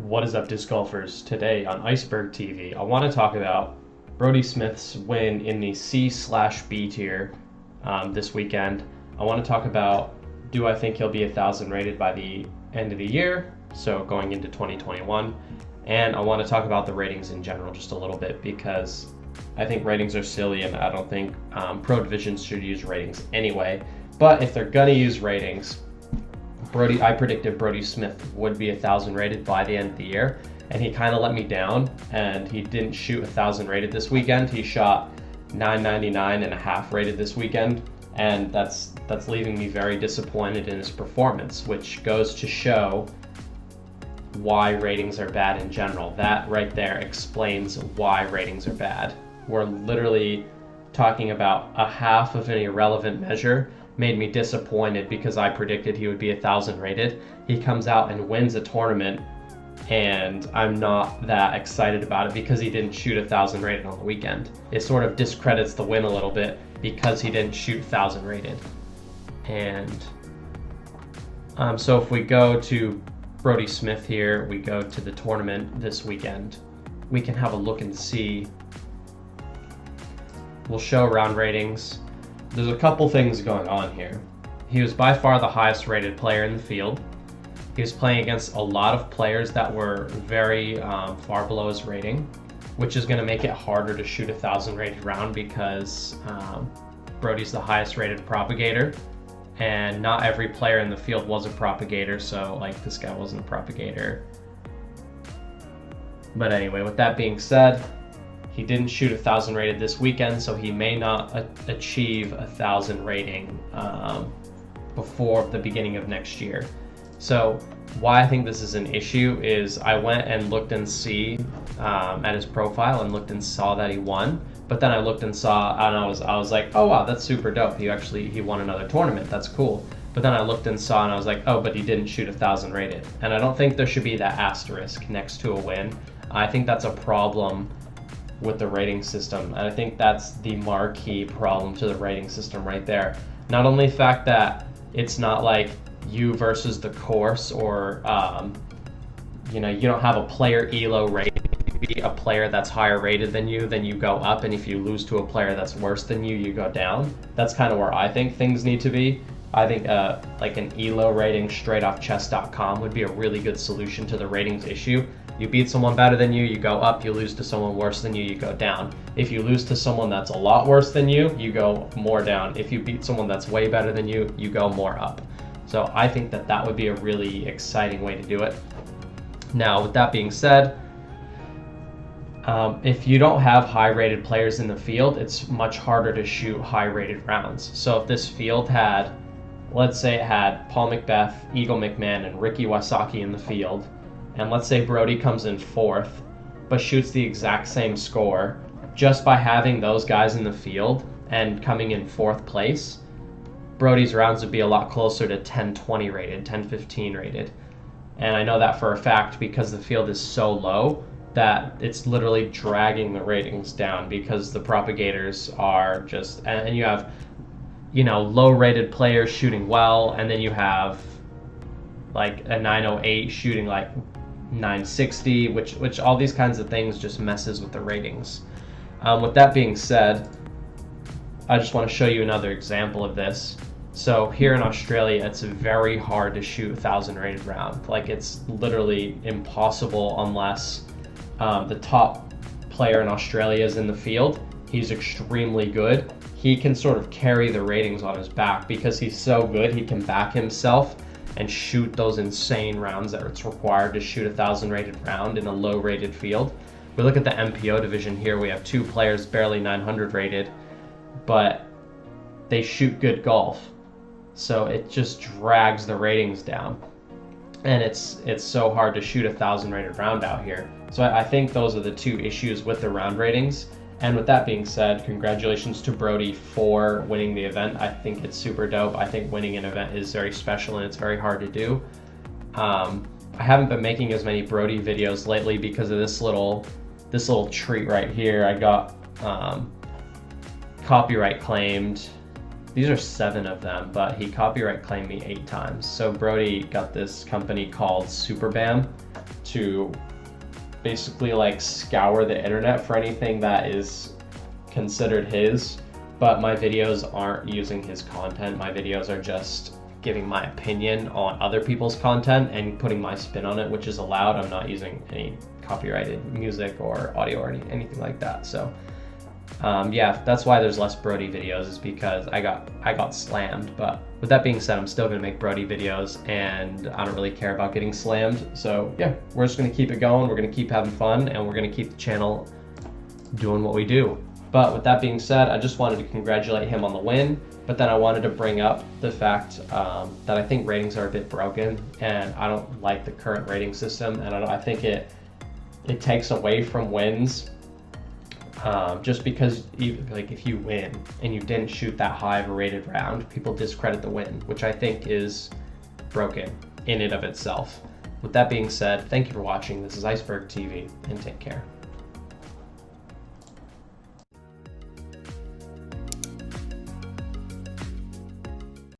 What is up, disc golfers? Today on Iceberg TV, I want to talk about Brodie Smith's win in the C/B tier this weekend. I want to talk about, do I think he'll be 1,000 rated by the end of the year, so going into 2021, and I want to talk about the ratings in general just a little bit, because I think ratings are silly and I don't think pro divisions should use ratings anyway. But if they're gonna use ratings, I predicted Brodie Smith would be 1,000 rated by the end of the year, and he kind of let me down, and he didn't shoot 1,000 rated this weekend. He shot 999 and a half rated this weekend, and that's leaving me very disappointed in his performance, which goes to show why ratings are bad in general. That right there explains why ratings are bad. We're literally talking about a half of an irrelevant measure made me disappointed because I predicted he would be 1,000 rated. He comes out and wins a tournament, and I'm not that excited about it because he didn't shoot 1,000 rated on the weekend. It sort of discredits the win a little bit because he didn't shoot 1,000 rated. And so if we go to Brodie Smith here, we go to the tournament this weekend, we can have a look and see. We'll show round ratings. There's a couple things going on here. He was by far the highest rated player in the field. He was playing against a lot of players that were very far below his rating, which is going to make it harder to shoot 1,000 rated round because Brodie's the highest rated propagator, and not every player in the field was a propagator, so like this guy wasn't a propagator. But anyway, with that being said, he didn't shoot 1,000 rated this weekend, so he may not achieve 1,000 rating before the beginning of next year. So why I think this is an issue is I went and looked and see at his profile and looked and saw that he won, but then I looked and saw, and I was like, oh wow, that's super dope. He won another tournament. That's cool. But then I looked and saw, and I was like, oh, but he didn't shoot 1,000 rated. And I don't think there should be that asterisk next to a win. I think that's a problem with the rating system, and I think that's the marquee problem to the rating system right there. Not only the fact that it's not like you versus the course, or you don't have a player elo rating. Be a player that's higher rated than you go up, and if you lose to a player that's worse than you go down. That's kind of where I think things need to be. I think like an elo rating straight off chess.com would be a really good solution to the ratings issue. You beat someone better than you go up. You lose to someone worse than you go down. If you lose to someone that's a lot worse than you go more down. If you beat someone that's way better than you go more up. So I think that would be a really exciting way to do it. Now, with that being said, if you don't have high-rated players in the field, it's much harder to shoot high-rated rounds. So if this field had, let's say it had Paul McBeth, Eagle McMahon, and Ricky Wysocki in the field, and let's say Brodie comes in 4th, but shoots the exact same score, just by having those guys in the field and coming in 4th place, Brodie's rounds would be a lot closer to 10-20 rated, 10-15 rated. And I know that for a fact because the field is so low that it's literally dragging the ratings down, because the propagators are just, and you have, low rated players shooting well, and then you have like a 908 shooting like 960, which all these kinds of things just messes with the ratings. With that being said, I just want to show you another example of this. So here in Australia, it's very hard to shoot 1,000 rated round. Like, it's literally impossible unless the top player in Australia is in the field. He's extremely good. He can sort of carry the ratings on his back because he's so good. He can back himself and shoot those insane rounds that it's required to shoot 1,000 rated round in a low rated field. We look at the MPO division here, we have 2 players barely 900 rated, but they shoot good golf. So it just drags the ratings down. And it's so hard to shoot 1,000 rated round out here. So I think those are the 2 issues with the round ratings. And with that being said, congratulations to Brodie for winning the event. I think it's super dope. I think winning an event is very special and it's very hard to do. I haven't been making as many Brodie videos lately because of this little treat right here. I got copyright claimed these are 7 of them, but he copyright claimed me 8 times. So Brody got this company called Superbam to basically like scour the internet for anything that is considered his, but my videos aren't using his content. My videos are just giving my opinion on other people's content and putting my spin on it, which is allowed. I'm not using any copyrighted music or audio or anything like that. So yeah, that's why there's less Brody videos, is because I got slammed. But with that being said, I'm still gonna make Brody videos, and I don't really care about getting slammed. So yeah, we're just gonna keep it going. We're gonna keep having fun, and we're gonna keep the channel doing what we do. But with that being said, I just wanted to congratulate him on the win, but then I wanted to bring up the fact that I think ratings are a bit broken, and I don't like the current rating system, and I think it takes away from wins. Just because if you win and you didn't shoot that high of a rated round, people discredit the win, which I think is broken in and of itself. With that being said, thank you for watching. This is Iceberg TV, and take care.